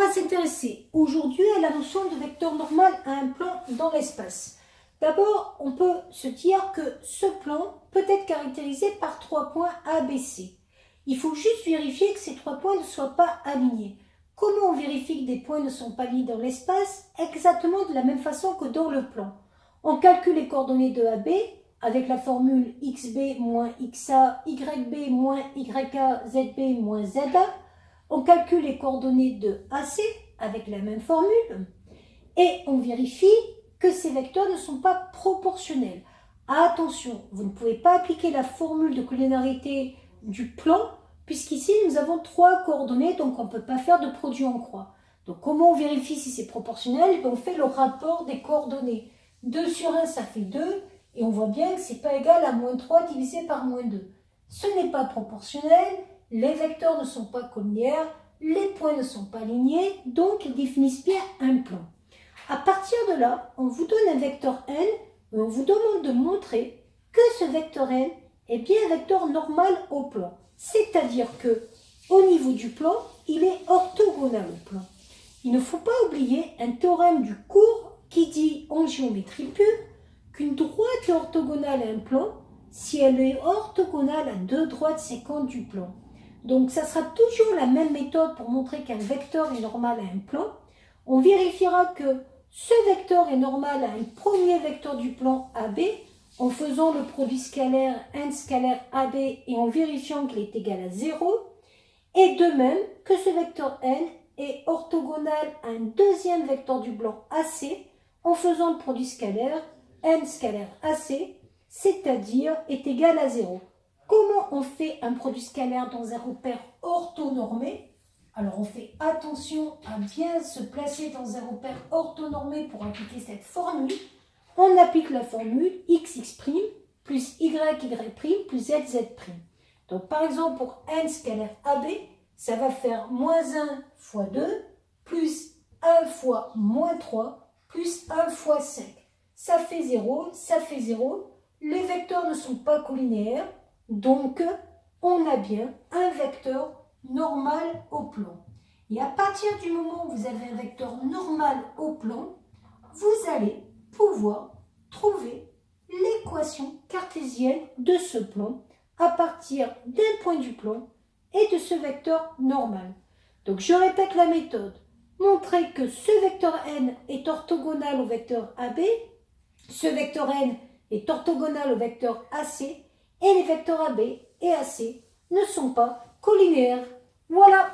va s'intéresser aujourd'hui à la notion de vecteur normal à un plan dans l'espace. D'abord, on peut se dire que ce plan peut être caractérisé par 3 points A, B, C. Il faut juste vérifier que ces 3 points ne soient pas alignés. Comment on vérifie que des points ne sont pas alignés dans l'espace? Exactement de la même façon que dans le plan. On calcule les coordonnées de AB avec la formule XB moins XA, YB moins YA, ZB moins ZA. On calcule les coordonnées de AC avec la même formule et on vérifie que ces vecteurs ne sont pas proportionnels. Attention, vous ne pouvez pas appliquer la formule de collinéarité du plan puisqu'ici nous avons 3 coordonnées, donc on ne peut pas faire de produit en croix. Donc comment on vérifie si c'est proportionnel? On fait le rapport des coordonnées. 2 sur 1 ça fait 2 et on voit bien que ce n'est pas égal à moins 3 divisé par moins 2. Ce n'est pas proportionnel, les vecteurs ne sont pas collinéaires, les points ne sont pas alignés, donc ils définissent bien un plan. À partir de là, on vous donne un vecteur n et on vous demande de montrer que ce vecteur n est bien un vecteur normal au plan. C'est-à-dire que au niveau du plan, il est orthogonal au plan. Il ne faut pas oublier un théorème du cours qui dit en géométrie pure qu'une droite est orthogonale à un plan si elle est orthogonale à 2 droites sécantes du plan. Donc ça sera toujours la même méthode pour montrer qu'un vecteur est normal à un plan. On vérifiera que ce vecteur est normal à un premier vecteur du plan AB en faisant le produit scalaire n scalaire AB et en vérifiant qu'il est égal à 0. Et de même que ce vecteur n est orthogonal à un deuxième vecteur du plan AC en faisant le produit scalaire n scalaire AC, c'est-à-dire est égal à 0. Comment on fait un produit scalaire dans un repère orthonormé? Alors on fait attention à bien se placer dans un repère orthonormé pour appliquer cette formule. On applique la formule xx' plus yy' plus zz'. Donc par exemple pour n scalaire AB, ça va faire moins 1 fois 2 plus 1 fois moins 3 plus 1 fois 5. Ça fait 0, ça fait 0. Les vecteurs ne sont pas collinéaires. Donc, on a bien un vecteur normal au plan. Et à partir du moment où vous avez un vecteur normal au plan, vous allez pouvoir trouver l'équation cartésienne de ce plan à partir d'un point du plan et de ce vecteur normal. Donc, je répète la méthode. Montrer que ce vecteur n est orthogonal au vecteur AB, ce vecteur n est orthogonal au vecteur AC, et les vecteurs AB et AC ne sont pas collinéaires. Voilà!